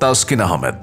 তাসকিন আহমেদ।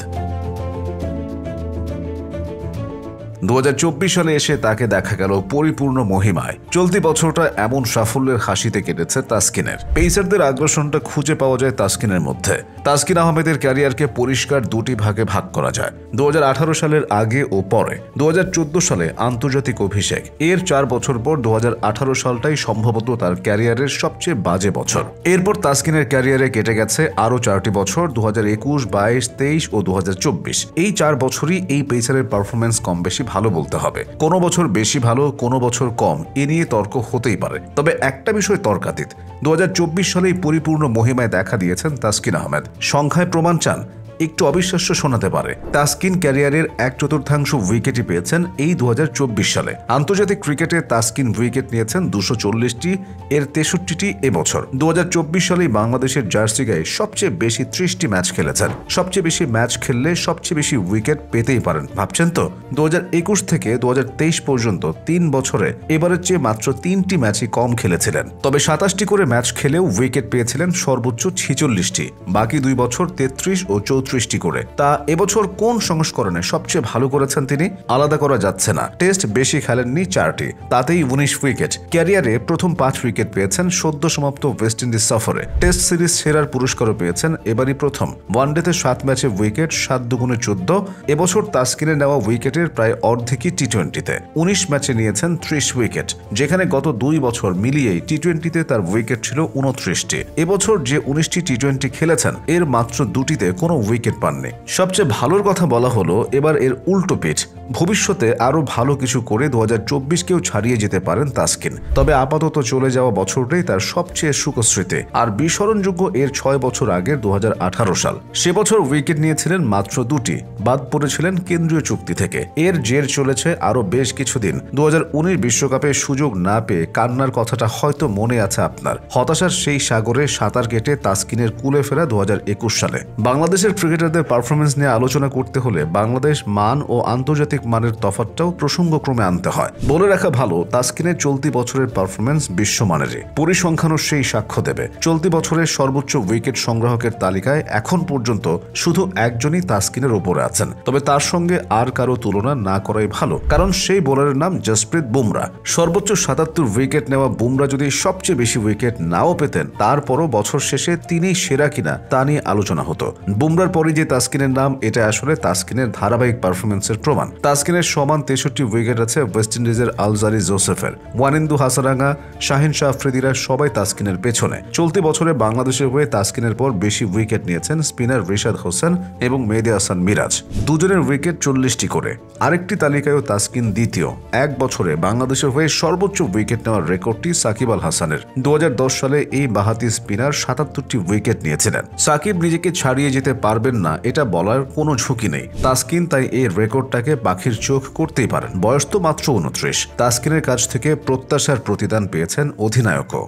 2024 সালে এসে তাকে দেখা গেল পরিপূর্ণ মহিমায়। চলতি বছরটা এমন সাফল্যের হাসিতে কেটেছে তাসকিনের। পেসারদের আগ্রাসনটা খুঁজে পাওয়া যায় তাসকিনের মধ্যে। তাসকিন আহমেদের ক্যারিয়ারকে পরিষ্কার দুটি ভাগে ভাগ করা যায়, 2018 সালের আগে ও পরে। 2014 সালে আন্তর্জাতিক অভিষেক, এর 4 বছর পর 2018 সালটাই সম্ভবত তার ক্যারিয়ারের সবচেয়ে বাজে বছর। এরপর তাসকিনের ক্যারিয়ারে কেটে গেছে আরও 4টি বছর, 2021, 22, 23 ও 2024। এই 4 বছরই এই পেসারের পারফরমেন্স কম বেশি ভালো বলতে হবে। কোনো বছর বেশি ভালো, কোনো বছর কম, এ নিয়ে তর্ক হতেই পারে। তবে একটা বিষয় তর্কাতীত, 2024 সালেই পরিপূর্ণ মহিমায় দেখা দিয়েছেন তাসকিন আহমেদ। সংখ্যায় প্রমাণ চান? একটু অবিশ্বাস্য শোনাতে পারে। তাসকিন ক্যারিয়ারের 1/4 উইকেটই পেয়েছেন এই 2024 সালে। আন্তর্জাতিক ক্রিকেটে তাসকিন উইকেট নিয়েছেন 240টি, এর 63টি এবছর। 2024 সালেই বাংলাদেশের জার্সি গায়ে সবচেয়ে বেশি 30টি ম্যাচ খেলেছেন। সবচেয়ে বেশি ম্যাচ খেললে সবচেয়ে বেশি উইকেট পেতেই পারেন, ভাবছেন তো? 2021 থেকে 2023 পর্যন্ত 3 বছরে এবারের চেয়ে মাত্র 3টি ম্যাচই কম খেলেছিলেন। তবে 27টি করে ম্যাচ খেলেও উইকেট পেয়েছিলেন সর্বোচ্চ 46টি। বাকি 2 বছর 33 ও 34টি করে। তা এবছর কোন সংস্করণে সবচেয়ে ভালো করেছেন তিনি? আলাদা করা যাচ্ছে না। টেস্ট বেশি খেলেননি 4টি, তাতেই 19 উইকেট। ক্যারিয়ারে প্রথম 5 উইকেট পেয়েছেন সদ্য সমাপ্ত ওয়েস্ট ইন্ডিজ সফরে। টেস্ট সিরিজ সেরার পুরস্কারও পেয়েছেন এবারই প্রথম। ওয়ানডেতে 7 ম্যাচে উইকেট, 7 দুগুণে 14। এবছর তাসকিনের নেওয়া উইকেটের প্রায় অর্ধেকই টি-20তে। 19 ম্যাচে নিয়েছেন 30 উইকেট, যেখানে গত 2 বছর মিলিয়েই টি-20তে তার উইকেট ছিল 29টি। এবছর যে 19টি টি-20 খেলেছেন, এর মাত্র 2টিতে কোনো উইকেট পাননি। সবচেয়ে ভালোর কথা বলা হলো এবার এর উল্টো পিচ। ভবিষ্যতে আরও ভালো কিছু করে 2024কেও ছাড়িয়ে যেতে পারেন তাসকিন। তবে আপাতত চলে যাওয়া বছরটাই তার সবচেয়ে সুখস্মৃতি। আর বিস্মরণযোগ্য এর 6 বছর আগের 2018 সাল। সে বছর উইকেট নিয়েছিলেন মাত্র 2টি, বাদ পড়েছিলেন কেন্দ্রীয় চুক্তি থেকে। এর জের চলেছে আরও বেশ কিছুদিন। 2019 বিশ্বকাপে সুযোগ না পেয়ে কান্নার কথাটা হয়তো মনে আছে আপনার। হতাশার সেই সাগরে সাঁতার কেটে তাসকিনের কুলে ফেরা 2021 সালে। বাংলাদেশের ক্রিকেটারদের পারফরমেন্স নিয়ে আলোচনা করতে হলে বাংলাদেশ মান ও আন্তর্জাতিক মানের তফাৎটাও প্রসঙ্গক্রমে আনতে হয়। বলে রাখা ভালো, তাসকিনের চলতি বছরের পারফরমেন্স বিশ্বমানেরই। পরিসংখ্যানও সেই সাক্ষ্য দেবে। চলতি বছরের সর্বোচ্চ উইকেট সংগ্রাহকের তালিকায় এখন পর্যন্ত শুধু একজনই তাসকিনের ওপরে আছেন। তবে তার সঙ্গে আর কারো তুলনা না করাই ভালো, কারণ সেই বোলারের নাম জসপ্রীত বুমরা। সর্বোচ্চ 77 উইকেট নেওয়া বুমরা যদি সবচেয়ে বেশি উইকেট নাও পেতেন, তারপরও বছর শেষে তিনিই সেরা কিনা তা নিয়ে আলোচনা হতো। বুমরার পরে যে তাসকিনের নাম, এটা আসলে তাসকিনের ধারাবাহিক পারফরমেন্সের প্রমাণ। তাসকিনের সমান 63 উইকেট আছে ওয়েস্ট ইন্ডিজের আলজারি জোসেফের। ওয়ানিন্দু হাসারাঙ্গা, শাহিন শাহ আফ্রিদিরা সবাই তাসকিনের পেছনে। চলতি বছরে বাংলাদেশের হয়ে তাসকিনের পর বেশি উইকেট নিয়েছেন স্পিনার রিশাদ হোসেন এবং মেহেদী হাসান মিরাজ। দুজনের উইকেট 40টি করে। আরেকটি তালিকায়ও তাসকিন দ্বিতীয়। এক বছরে বাংলাদেশের হয়ে সর্বোচ্চ উইকেট নেওয়ার রেকর্ডটি সাকিব আল হাসানের। 2010 সালে এই বাহাতি স্পিনার 77টি উইকেট নিয়েছিলেন। সাকিব নিজেকে ছাড়িয়ে যেতে পারবেন না, এটা বলার কোনো ঝুঁকি নেই। তাসকিন তাই এই রেকর্ডটাকে পাখির চোখ করতেই পারেন। বয়স তো মাত্র 29। তাসকিনের কাছ থেকে প্রত্যাশার প্রতিদান পেয়েছেন অধিনায়কও।